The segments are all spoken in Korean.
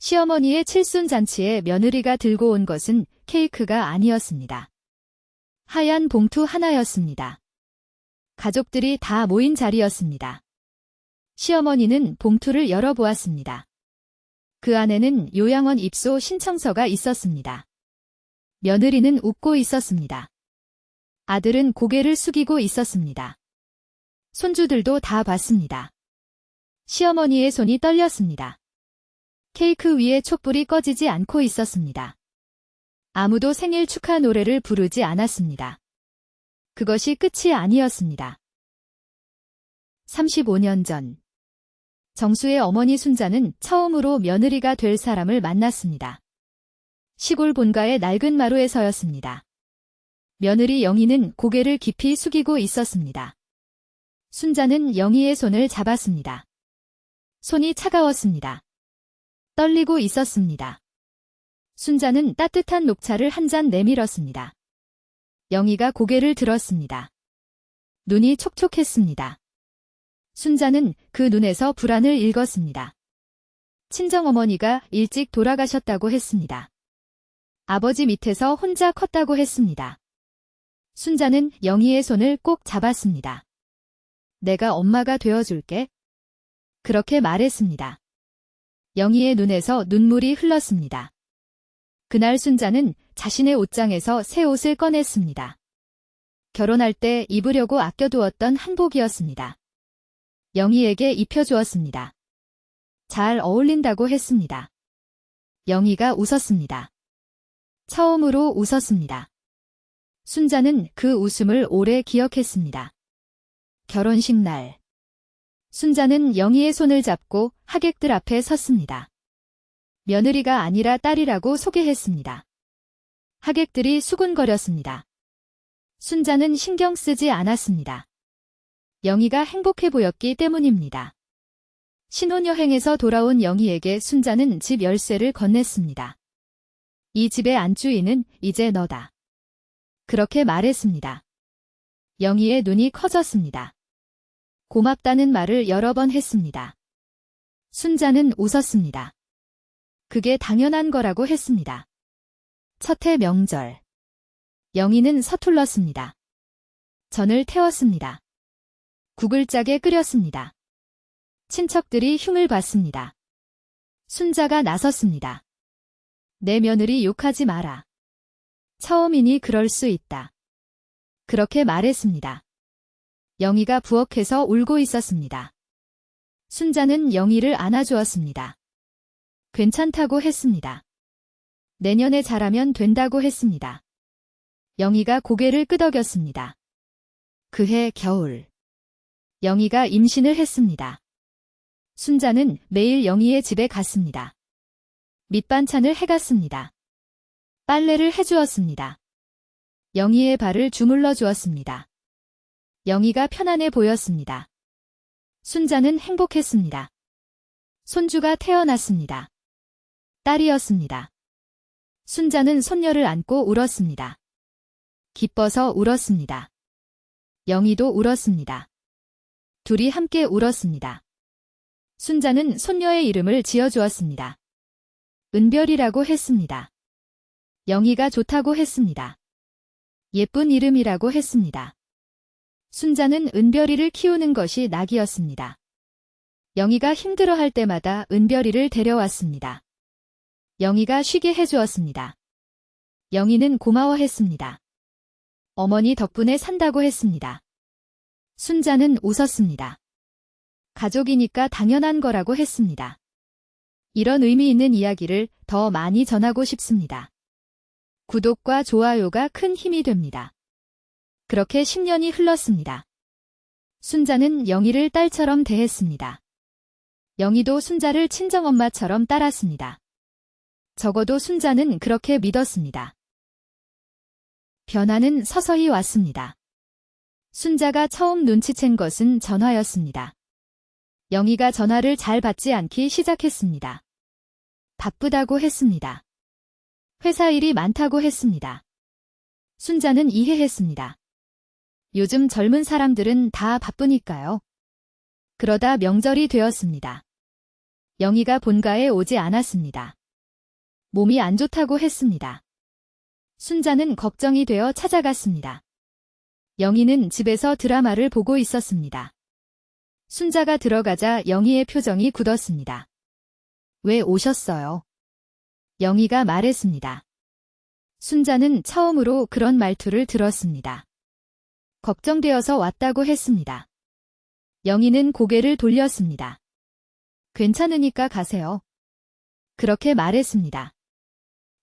시어머니의 칠순잔치에 며느리가 들고 온 것은 케이크가 아니었습니다. 하얀 봉투 하나였습니다. 가족들이 다 모인 자리였습니다. 시어머니는 봉투를 열어보았습니다. 그 안에는 요양원 입소 신청서가 있었습니다. 며느리는 웃고 있었습니다. 아들은 고개를 숙이고 있었습니다. 손주들도 다 봤습니다. 시어머니의 손이 떨렸습니다. 케이크 위에 촛불이 꺼지지 않고 있었습니다. 아무도 생일 축하 노래를 부르지 않았습니다. 그것이 끝이 아니었습니다. 35년 전, 정수의 어머니 순자는 처음으로 며느리가 될 사람을 만났습니다. 시골 본가의 낡은 마루에 서였습니다. 며느리 영희는 고개를 깊이 숙이고 있었습니다. 순자는 영희의 손을 잡았습니다. 손이 차가웠습니다. 떨리고 있었습니다. 순자는 따뜻한 녹차를 한 잔 내밀었습니다. 영희가 고개를 들었습니다. 눈이 촉촉했습니다. 순자는 그 눈에서 불안을 읽었습니다. 친정어머니가 일찍 돌아가셨다고 했습니다. 아버지 밑에서 혼자 컸다고 했습니다. 순자는 영희의 손을 꼭 잡았습니다. 내가 엄마가 되어줄게. 그렇게 말했습니다. 영희의 눈에서 눈물이 흘렀습니다. 그날 순자는 자신의 옷장에서 새 옷을 꺼냈습니다. 결혼할 때 입으려고 아껴두었던 한복이었습니다. 영희에게 입혀주었습니다. 잘 어울린다고 했습니다. 영희가 웃었습니다. 처음으로 웃었습니다. 순자는 그 웃음을 오래 기억했습니다. 결혼식 날, 순자는 영희의 손을 잡고 하객들 앞에 섰습니다. 며느리가 아니라 딸이라고 소개했습니다. 하객들이 수군거렸습니다. 순자는 신경 쓰지 않았습니다. 영희가 행복해 보였기 때문입니다. 신혼여행에서 돌아온 영희에게 순자는 집 열쇠를 건넸습니다. 이 집의 안주인은 이제 너다. 그렇게 말했습니다. 영희의 눈이 커졌습니다. 고맙다는 말을 여러 번 했습니다. 순자는 웃었습니다. 그게 당연한 거라고 했습니다. 첫해 명절. 영희는 서툴렀습니다. 전을 태웠습니다. 국을 짜게 끓였습니다. 친척들이 흉을 봤습니다. 순자가 나섰습니다. 내 며느리 욕하지 마라. 처음이니 그럴 수 있다. 그렇게 말했습니다. 영희가 부엌에서 울고 있었습니다. 순자는 영희를 안아주었습니다. 괜찮다고 했습니다. 내년에 잘하면 된다고 했습니다. 영희가 고개를 끄덕였습니다. 그해 겨울. 영희가 임신을 했습니다. 순자는 매일 영희의 집에 갔습니다. 밑반찬을 해갔습니다. 빨래를 해주었습니다. 영희의 발을 주물러 주었습니다. 영희가 편안해 보였습니다. 순자는 행복했습니다. 손주가 태어났습니다. 딸이었습니다. 순자는 손녀를 안고 울었습니다. 기뻐서 울었습니다. 영희도 울었습니다. 둘이 함께 울었습니다. 순자는 손녀의 이름을 지어주었습니다. 은별이라고 했습니다. 영희가 좋다고 했습니다. 예쁜 이름이라고 했습니다. 순자는 은별이를 키우는 것이 낙이었습니다. 영희가 힘들어할 때마다 은별이를 데려왔습니다. 영희가 쉬게 해주었습니다. 영희는 고마워했습니다. 어머니 덕분에 산다고 했습니다. 순자는 웃었습니다. 가족이니까 당연한 거라고 했습니다. 이런 의미 있는 이야기를 더 많이 전하고 싶습니다. 구독과 좋아요가 큰 힘이 됩니다. 그렇게 10년이 흘렀습니다. 순자는 영희를 딸처럼 대했습니다. 영희도 순자를 친정엄마처럼 따랐습니다. 적어도 순자는 그렇게 믿었습니다. 변화는 서서히 왔습니다. 순자가 처음 눈치챈 것은 전화였습니다. 영희가 전화를 잘 받지 않기 시작했습니다. 바쁘다고 했습니다. 회사 일이 많다고 했습니다. 순자는 이해했습니다. 요즘 젊은 사람들은 다 바쁘니까요. 그러다 명절이 되었습니다. 영희가 본가에 오지 않았습니다. 몸이 안 좋다고 했습니다. 순자는 걱정이 되어 찾아갔습니다. 영희는 집에서 드라마를 보고 있었습니다. 순자가 들어가자 영희의 표정이 굳었습니다. 왜 오셨어요? 영희가 말했습니다. 순자는 처음으로 그런 말투를 들었습니다. 걱정되어서 왔다고 했습니다. 영희는 고개를 돌렸습니다. 괜찮으니까 가세요. 그렇게 말했습니다.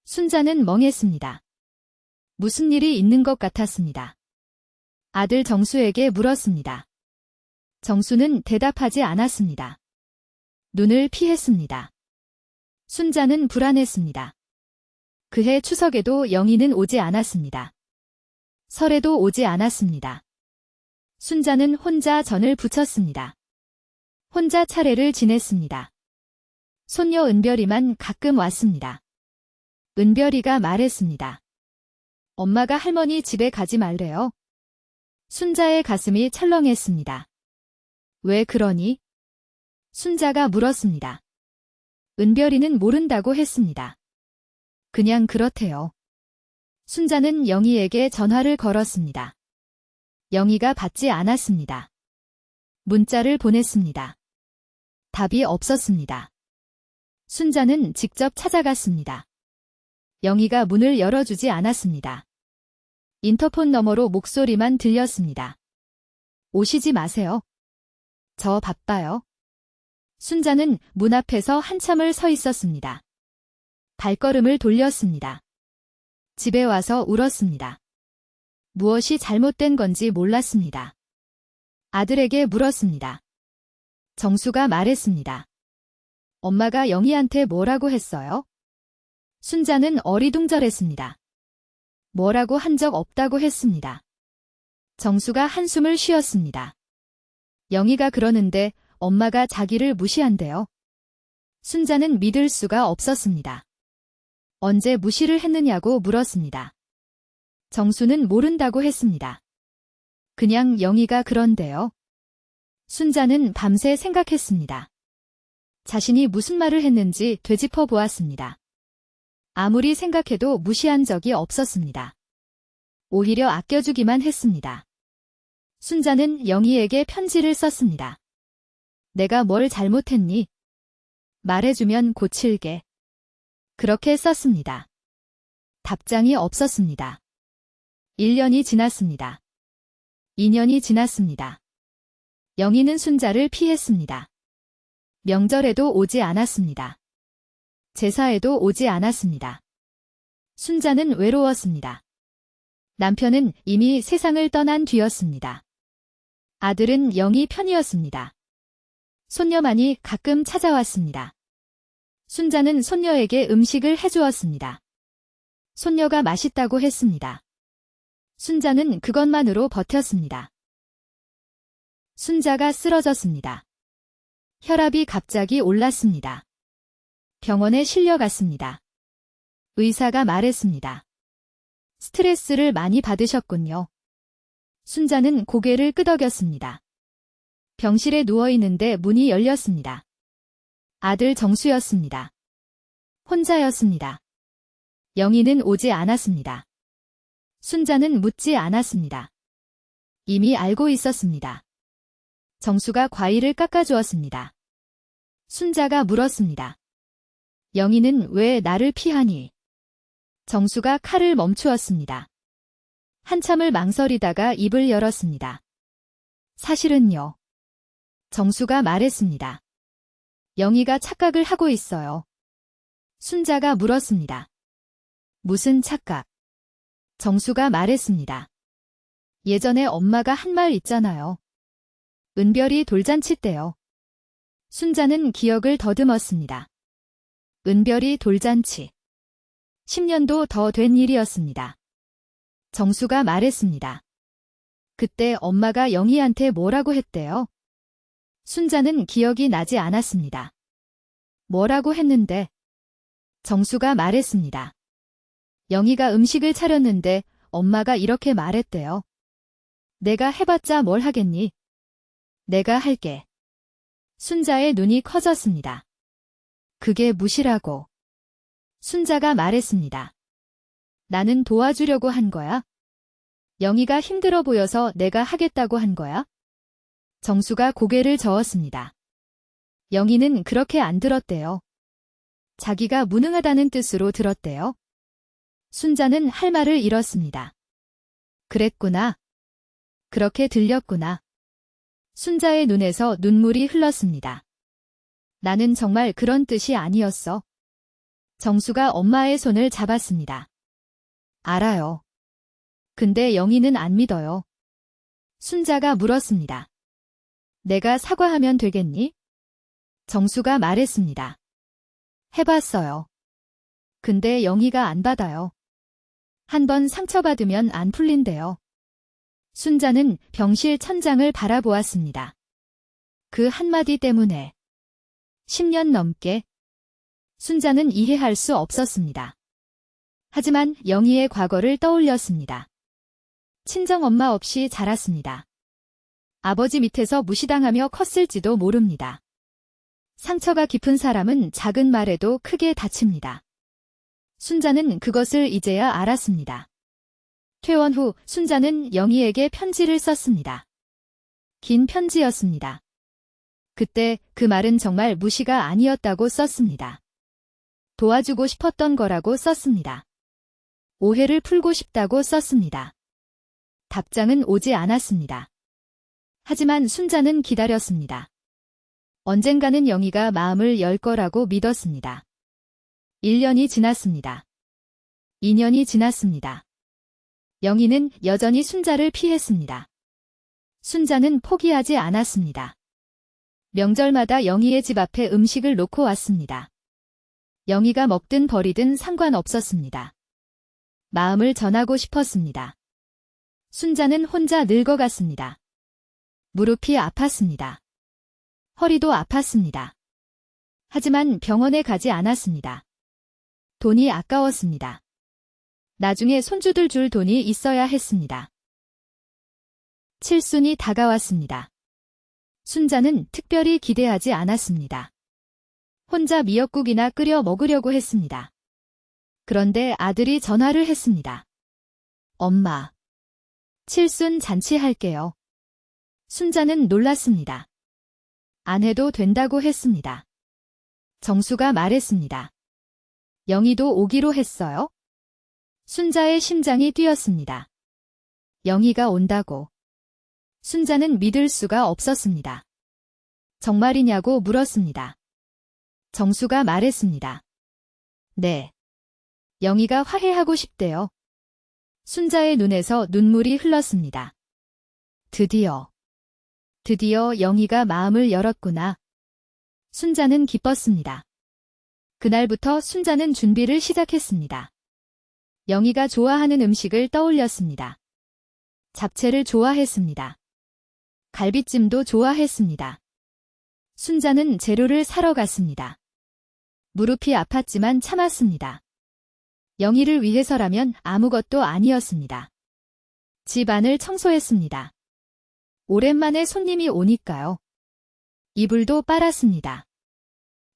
순자는 멍했습니다. 무슨 일이 있는 것 같았습니다. 아들 정수에게 물었습니다. 정수는 대답하지 않았습니다. 눈을 피했습니다. 순자는 불안했습니다. 그해 추석에도 영희는 오지 않았습니다. 설에도 오지 않았습니다. 순자는 혼자 전을 부쳤습니다. 혼자 차례를 지냈습니다. 손녀 은별이만 가끔 왔습니다. 은별이가 말했습니다. 엄마가 할머니 집에 가지 말래요. 순자의 가슴이 철렁했습니다. 왜 그러니? 순자가 물었습니다. 은별이는 모른다고 했습니다. 그냥 그렇대요. 순자는 영희에게 전화를 걸었습니다. 영희가 받지 않았습니다. 문자를 보냈습니다. 답이 없었습니다. 순자는 직접 찾아갔습니다. 영희가 문을 열어주지 않았습니다. 인터폰 너머로 목소리만 들렸습니다. 오시지 마세요. 저 바빠요. 순자는 문 앞에서 한참을 서 있었습니다. 발걸음을 돌렸습니다. 집에 와서 울었습니다. 무엇이 잘못된 건지 몰랐습니다. 아들에게 물었습니다. 정수가 말했습니다. 엄마가 영희한테 뭐라고 했어요? 순자는 어리둥절했습니다. 뭐라고 한 적 없다고 했습니다. 정수가 한숨을 쉬었습니다. 영희가 그러는데 엄마가 자기를 무시한대요. 순자는 믿을 수가 없었습니다. 언제 무시를 했느냐고 물었습니다. 정수는 모른다고 했습니다. 그냥 영희가 그런데요. 순자는 밤새 생각했습니다. 자신이 무슨 말을 했는지 되짚어 보았습니다. 아무리 생각해도 무시한 적이 없었습니다. 오히려 아껴주기만 했습니다. 순자는 영희에게 편지를 썼습니다. 내가 뭘 잘못했니? 말해주면 고칠게. 그렇게 썼습니다. 답장이 없었습니다. 1년이 지났습니다. 2년이 지났습니다. 영희는 순자를 피했습니다. 명절에도 오지 않았습니다. 제사에도 오지 않았습니다. 순자는 외로웠습니다. 남편은 이미 세상을 떠난 뒤였습니다. 아들은 영희 편이었습니다. 손녀만이 가끔 찾아왔습니다. 순자는 손녀에게 음식을 해주었습니다. 손녀가 맛있다고 했습니다. 순자는 그것만으로 버텼습니다. 순자가 쓰러졌습니다. 혈압이 갑자기 올랐습니다. 병원에 실려갔습니다. 의사가 말했습니다. 스트레스를 많이 받으셨군요. 순자는 고개를 끄덕였습니다. 병실에 누워있는데 문이 열렸습니다. 아들 정수였습니다. 혼자였습니다. 영희는 오지 않았습니다. 순자는 묻지 않았습니다. 이미 알고 있었습니다. 정수가 과일을 깎아주었습니다. 순자가 물었습니다. 영희는 왜 나를 피하니? 정수가 칼을 멈추었습니다. 한참을 망설이다가 입을 열었습니다. 사실은요. 정수가 말했습니다. 영희가 착각을 하고 있어요. 순자가 물었습니다. 무슨 착각? 정수가 말했습니다. 예전에 엄마가 한 말 있잖아요. 은별이 돌잔치 때요. 순자는 기억을 더듬었습니다. 은별이 돌잔치. 10년도 더 된 일이었습니다. 정수가 말했습니다. 그때 엄마가 영희한테 뭐라고 했대요? 순자는 기억이 나지 않았습니다. 뭐라고 했는데? 정수가 말했습니다. 영희가 음식을 차렸는데 엄마가 이렇게 말했대요. 내가 해봤자 뭘 하겠니? 내가 할게. 순자의 눈이 커졌습니다. 그게 무시라고. 순자가 말했습니다. 나는 도와주려고 한 거야? 영희가 힘들어 보여서 내가 하겠다고 한 거야? 정수가 고개를 저었습니다. 영희는 그렇게 안 들었대요. 자기가 무능하다는 뜻으로 들었대요. 순자는 할 말을 잃었습니다. 그랬구나. 그렇게 들렸구나. 순자의 눈에서 눈물이 흘렀습니다. 나는 정말 그런 뜻이 아니었어. 정수가 엄마의 손을 잡았습니다. 알아요. 근데 영희는 안 믿어요. 순자가 물었습니다. 내가 사과하면 되겠니? 정수가 말했습니다. 해봤어요. 근데 영희가 안 받아요. 한번 상처받으면 안 풀린대요. 순자는 병실 천장을 바라보았습니다. 그 한마디 때문에 10년 넘게 순자는 이해할 수 없었습니다. 하지만 영희의 과거를 떠올렸습니다. 친정엄마 없이 자랐습니다. 아버지 밑에서 무시당하며 컸을지도 모릅니다. 상처가 깊은 사람은 작은 말에도 크게 다칩니다. 순자는 그것을 이제야 알았습니다. 퇴원 후 순자는 영희에게 편지를 썼습니다. 긴 편지였습니다. 그때 그 말은 정말 무시가 아니었다고 썼습니다. 도와주고 싶었던 거라고 썼습니다. 오해를 풀고 싶다고 썼습니다. 답장은 오지 않았습니다. 하지만 순자는 기다렸습니다. 언젠가는 영희가 마음을 열 거라고 믿었습니다. 1년이 지났습니다. 2년이 지났습니다. 영희는 여전히 순자를 피했습니다. 순자는 포기하지 않았습니다. 명절마다 영희의 집 앞에 음식을 놓고 왔습니다. 영희가 먹든 버리든 상관없었습니다. 마음을 전하고 싶었습니다. 순자는 혼자 늙어갔습니다. 무릎이 아팠습니다. 허리도 아팠습니다. 하지만 병원에 가지 않았습니다. 돈이 아까웠습니다. 나중에 손주들 줄 돈이 있어야 했습니다. 칠순이 다가왔습니다. 순자는 특별히 기대하지 않았습니다. 혼자 미역국이나 끓여 먹으려고 했습니다. 그런데 아들이 전화를 했습니다. 엄마, 칠순 잔치할게요. 순자는 놀랐습니다. 안 해도 된다고 했습니다. 정수가 말했습니다. 영희도 오기로 했어요? 순자의 심장이 뛰었습니다. 영희가 온다고. 순자는 믿을 수가 없었습니다. 정말이냐고 물었습니다. 정수가 말했습니다. 네. 영희가 화해하고 싶대요. 순자의 눈에서 눈물이 흘렀습니다. 드디어 영희가 마음을 열었구나. 순자는 기뻤습니다. 그날부터 순자는 준비를 시작했습니다. 영희가 좋아하는 음식을 떠올렸습니다. 잡채를 좋아했습니다. 갈비찜도 좋아했습니다. 순자는 재료를 사러 갔습니다. 무릎이 아팠지만 참았습니다. 영희를 위해서라면 아무것도 아니었습니다. 집 안을 청소했습니다. 오랜만에 손님이 오니까요. 이불도 빨았습니다.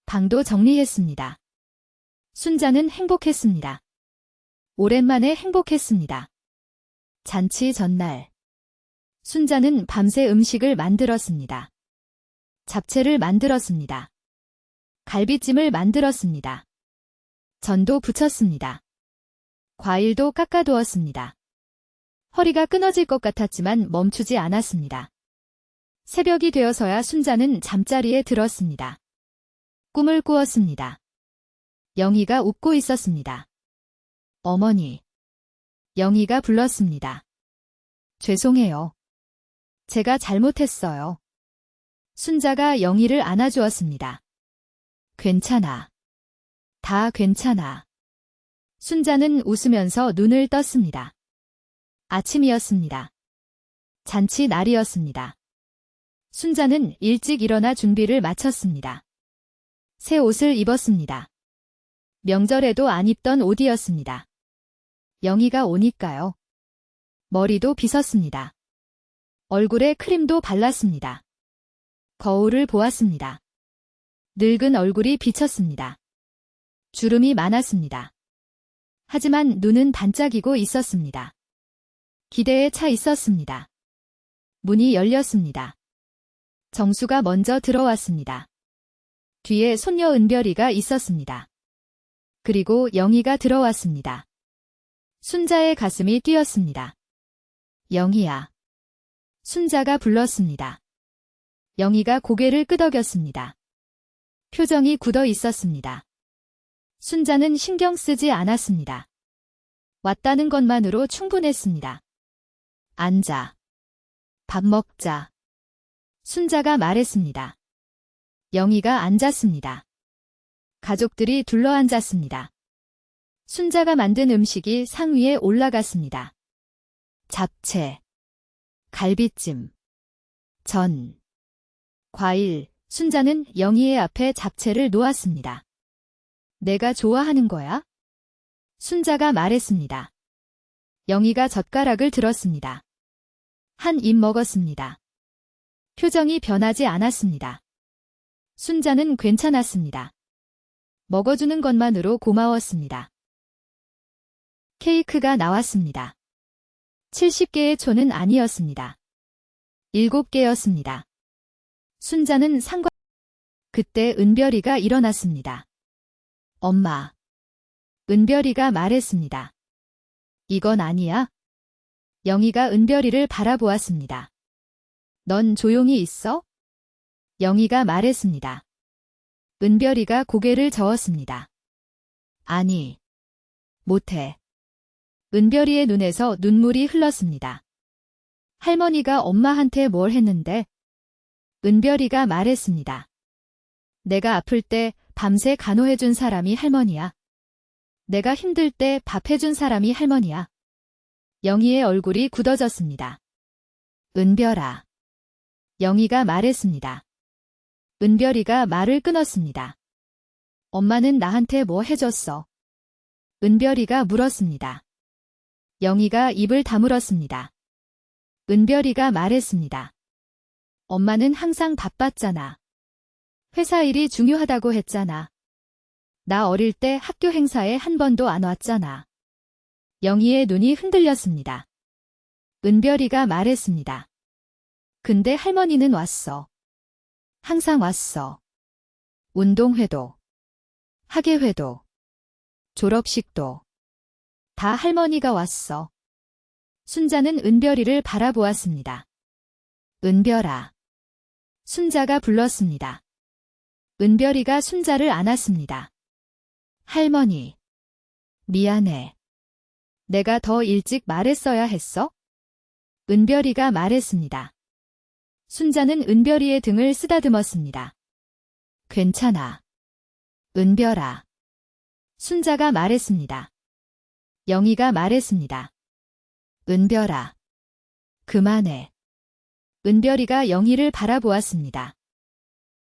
방도 정리했습니다. 순자는 행복했습니다. 오랜만에 행복했습니다. 잔치 전날. 순자는 밤새 음식을 만들었습니다. 잡채를 만들었습니다. 갈비찜을 만들었습니다. 전도 부쳤습니다. 과일도 깎아두었습니다. 허리가 끊어질 것 같았지만 멈추지 않았습니다. 새벽이 되어서야 순자는 잠자리에 들었습니다. 꿈을 꾸었습니다. 영희가 웃고 있었습니다. 어머니. 영희가 불렀습니다. 죄송해요. 제가 잘못했어요. 순자가 영희를 안아주었습니다. 괜찮아. 다 괜찮아. 순자는 웃으면서 눈을 떴습니다. 아침이었습니다. 잔치 날이었습니다. 순자는 일찍 일어나 준비를 마쳤습니다. 새 옷을 입었습니다. 명절에도 안 입던 옷이었습니다. 영희가 오니까요. 머리도 빗었습니다. 얼굴에 크림도 발랐습니다. 거울을 보았습니다. 늙은 얼굴이 비쳤습니다. 주름이 많았습니다. 하지만 눈은 반짝이고 있었습니다. 기대에 차 있었습니다. 문이 열렸습니다. 정수가 먼저 들어왔습니다. 뒤에 손녀 은별이가 있었습니다. 그리고 영희가 들어왔습니다. 순자의 가슴이 뛰었습니다. 영희야. 순자가 불렀습니다. 영희가 고개를 끄덕였습니다. 표정이 굳어 있었습니다. 순자는 신경 쓰지 않았습니다. 왔다는 것만으로 충분했습니다. 앉아. 밥 먹자. 순자가 말했습니다. 영희가 앉았습니다. 가족들이 둘러앉았습니다. 순자가 만든 음식이 상 위에 올라갔습니다. 잡채, 갈비찜, 전, 과일. 순자는 영희의 앞에 잡채를 놓았습니다. 내가 좋아하는 거야? 순자가 말했습니다. 영희가 젓가락을 들었습니다. 한 입 먹었습니다. 표정이 변하지 않았습니다. 순자는 괜찮았습니다. 먹어주는 것만으로 고마웠습니다. 케이크가 나왔습니다. 70개의 초는 아니었습니다. 7개였습니다. 순자는 그때 은별이가 일어났습니다. 엄마. 은별이가 말했습니다. 이건 아니야? 영희가 은별이를 바라보았습니다. 넌 조용히 있어? 영희가 말했습니다. 은별이가 고개를 저었습니다. 아니. 못해. 은별이의 눈에서 눈물이 흘렀습니다. 할머니가 엄마한테 뭘 했는데? 은별이가 말했습니다. 내가 아플 때 밤새 간호해준 사람이 할머니야. 내가 힘들 때 밥해준 사람이 할머니야. 영희의 얼굴이 굳어졌습니다. 은별아. 영희가 말했습니다. 은별이가 말을 끊었습니다. 엄마는 나한테 뭐 해줬어? 은별이가 물었습니다. 영희가 입을 다물었습니다. 은별이가 말했습니다. 엄마는 항상 바빴잖아. 회사 일이 중요하다고 했잖아. 나 어릴 때 학교 행사에 한 번도 안 왔잖아. 영희의 눈이 흔들렸습니다. 은별이가 말했습니다. 근데 할머니는 왔어. 항상 왔어. 운동회도, 학예회도, 졸업식도. 다 할머니가 왔어. 순자는 은별이를 바라보았습니다. 은별아. 순자가 불렀습니다. 은별이가 순자를 안았습니다. 할머니. 미안해. 내가 더 일찍 말했어야 했어? 은별이가 말했습니다. 순자는 은별이의 등을 쓰다듬었습니다. 괜찮아. 은별아. 순자가 말했습니다. 영희가 말했습니다. 은별아. 그만해. 은별이가 영희를 바라보았습니다.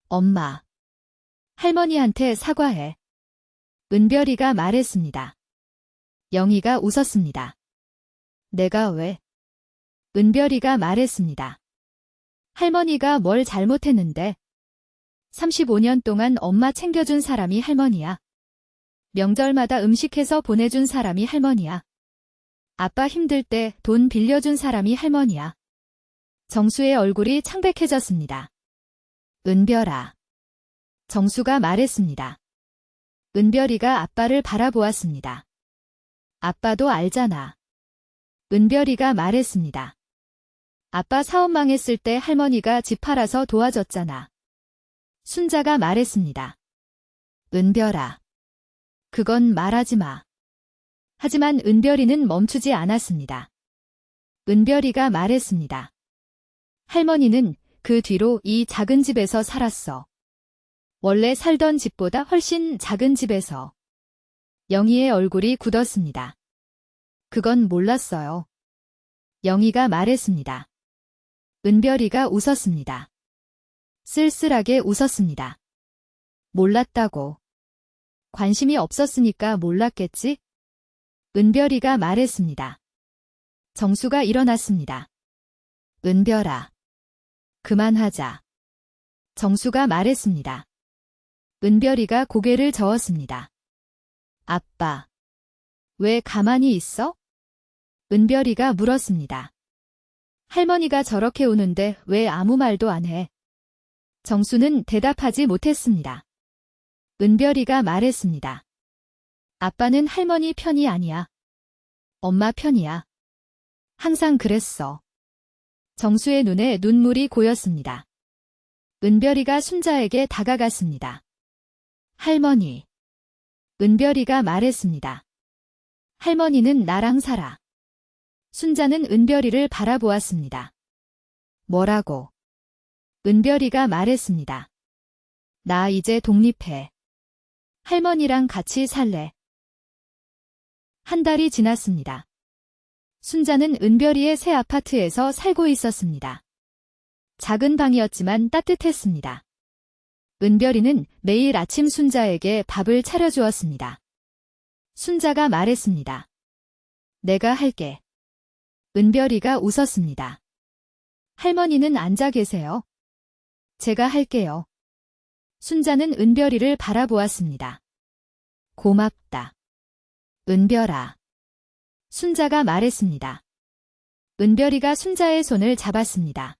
엄마. 할머니한테 사과해. 은별이가 말했습니다. 영희가 웃었습니다. 내가 왜? 은별이가 말했습니다. 할머니가 뭘 잘못했는데? 35년 동안 엄마 챙겨준 사람이 할머니야. 명절마다 음식해서 보내준 사람이 할머니야. 아빠 힘들 때 돈 빌려준 사람이 할머니야. 정수의 얼굴이 창백해졌습니다. 은별아. 정수가 말했습니다. 은별이가 아빠를 바라보았습니다. 아빠도 알잖아. 은별이가 말했습니다. 아빠 사업 망했을 때 할머니가 집 팔아서 도와줬잖아. 순자가 말했습니다. 은별아. 그건 말하지 마. 하지만 은별이는 멈추지 않았습니다. 은별이가 말했습니다. 할머니는 그 뒤로 이 작은 집에서 살았어. 원래 살던 집보다 훨씬 작은 집에서. 영희의 얼굴이 굳었습니다. 그건 몰랐어요. 영희가 말했습니다. 은별이가 웃었습니다. 쓸쓸하게 웃었습니다. 몰랐다고. 관심이 없었으니까 몰랐겠지? 은별이가 말했습니다. 정수가 일어났습니다. 은별아. 그만하자. 정수가 말했습니다. 은별이가 고개를 저었습니다. 아빠, 왜 가만히 있어? 은별이가 물었습니다. 할머니가 저렇게 우는데 왜 아무 말도 안 해? 정수는 대답하지 못했습니다. 은별이가 말했습니다. 아빠는 할머니 편이 아니야. 엄마 편이야. 항상 그랬어. 정수의 눈에 눈물이 고였습니다. 은별이가 순자에게 다가갔습니다. 할머니. 은별이가 말했습니다. 할머니는 나랑 살아. 순자는 은별이를 바라보았습니다. 뭐라고? 은별이가 말했습니다. 나 이제 독립해. 할머니랑 같이 살래. 한 달이 지났습니다. 순자는 은별이의 새 아파트에서 살고 있었습니다. 작은 방이었지만 따뜻했습니다. 은별이는 매일 아침 순자에게 밥을 차려주었습니다. 순자가 말했습니다. 내가 할게. 은별이가 웃었습니다. 할머니는 앉아 계세요. 제가 할게요. 순자는 은별이를 바라보았습니다. 고맙다. 은별아. 순자가 말했습니다. 은별이가 순자의 손을 잡았습니다.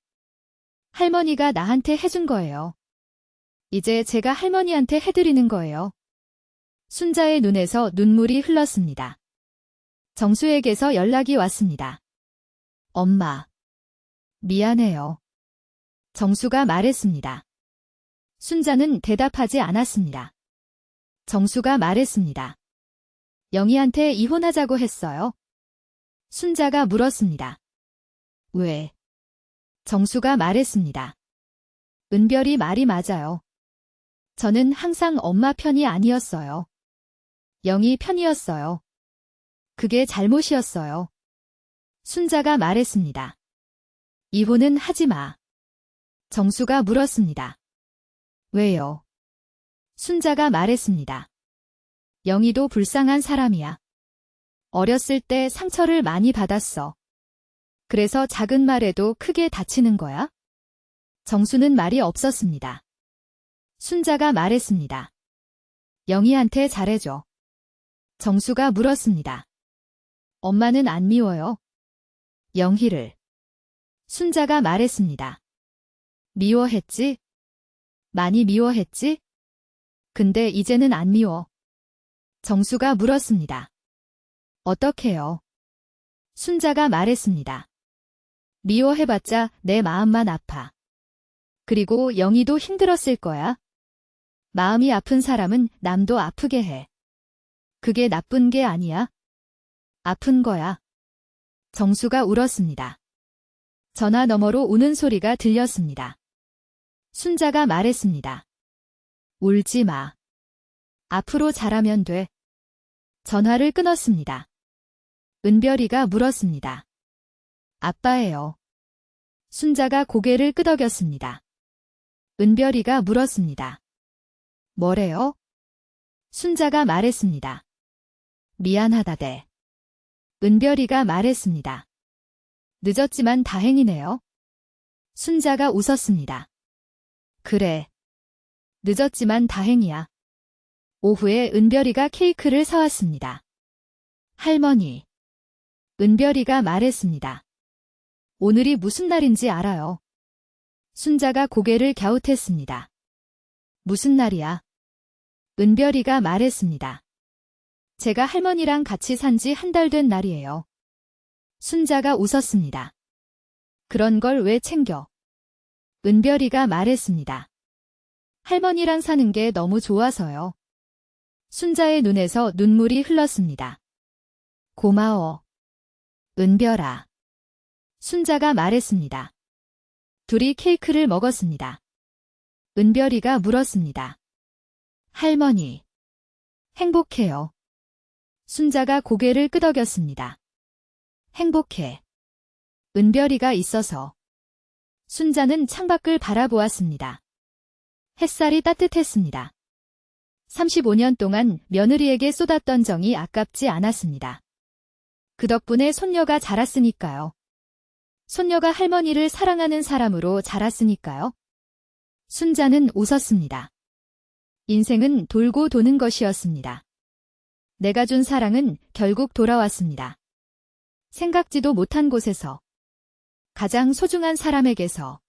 할머니가 나한테 해준 거예요. 이제 제가 할머니한테 해드리는 거예요. 순자의 눈에서 눈물이 흘렀습니다. 정수에게서 연락이 왔습니다. 엄마. 미안해요. 정수가 말했습니다. 순자는 대답하지 않았습니다. 정수가 말했습니다. 영희한테 이혼하자고 했어요. 순자가 물었습니다. 왜? 정수가 말했습니다. 은별이 말이 맞아요. 저는 항상 엄마 편이 아니었어요. 영희 편이었어요. 그게 잘못이었어요. 순자가 말했습니다. 이혼은 하지 마. 정수가 물었습니다. 왜요? 순자가 말했습니다. 영희도 불쌍한 사람이야. 어렸을 때 상처를 많이 받았어. 그래서 작은 말에도 크게 다치는 거야? 정수는 말이 없었습니다. 순자가 말했습니다. 영희한테 잘해줘. 정수가 물었습니다. 엄마는 안 미워요. 영희를. 순자가 말했습니다. 미워했지? 많이 미워했지? 근데 이제는 안 미워. 정수가 물었습니다. 어떡해요? 순자가 말했습니다. 미워해봤자 내 마음만 아파. 그리고 영희도 힘들었을 거야. 마음이 아픈 사람은 남도 아프게 해. 그게 나쁜 게 아니야. 아픈 거야. 정수가 울었습니다. 전화 너머로 우는 소리가 들렸습니다. 순자가 말했습니다. 울지 마. 앞으로 잘하면 돼. 전화를 끊었습니다. 은별이가 물었습니다. 아빠예요. 순자가 고개를 끄덕였습니다. 은별이가 물었습니다. 뭐래요? 순자가 말했습니다. 미안하다대. 은별이가 말했습니다. 늦었지만 다행이네요. 순자가 웃었습니다. 그래. 늦었지만 다행이야. 오후에 은별이가 케이크를 사왔습니다. 할머니. 은별이가 말했습니다. 오늘이 무슨 날인지 알아요. 순자가 고개를 갸웃했습니다. 무슨 날이야? 은별이가 말했습니다. 제가 할머니랑 같이 산 지 한 달 된 날이에요. 순자가 웃었습니다. 그런 걸 왜 챙겨? 은별이가 말했습니다. 할머니랑 사는 게 너무 좋아서요. 순자의 눈에서 눈물이 흘렀습니다. 고마워. 은별아. 순자가 말했습니다. 둘이 케이크를 먹었습니다. 은별이가 물었습니다. 할머니. 행복해요. 순자가 고개를 끄덕였습니다. 행복해. 은별이가 있어서. 순자는 창밖을 바라보았습니다. 햇살이 따뜻했습니다. 35년 동안 며느리에게 쏟았던 정이 아깝지 않았습니다. 그 덕분에 손녀가 자랐으니까요. 손녀가 할머니를 사랑하는 사람으로 자랐으니까요. 순자는 웃었습니다. 인생은 돌고 도는 것이었습니다. 내가 준 사랑은 결국 돌아왔습니다. 생각지도 못한 곳에서, 가장 소중한 사람에게서.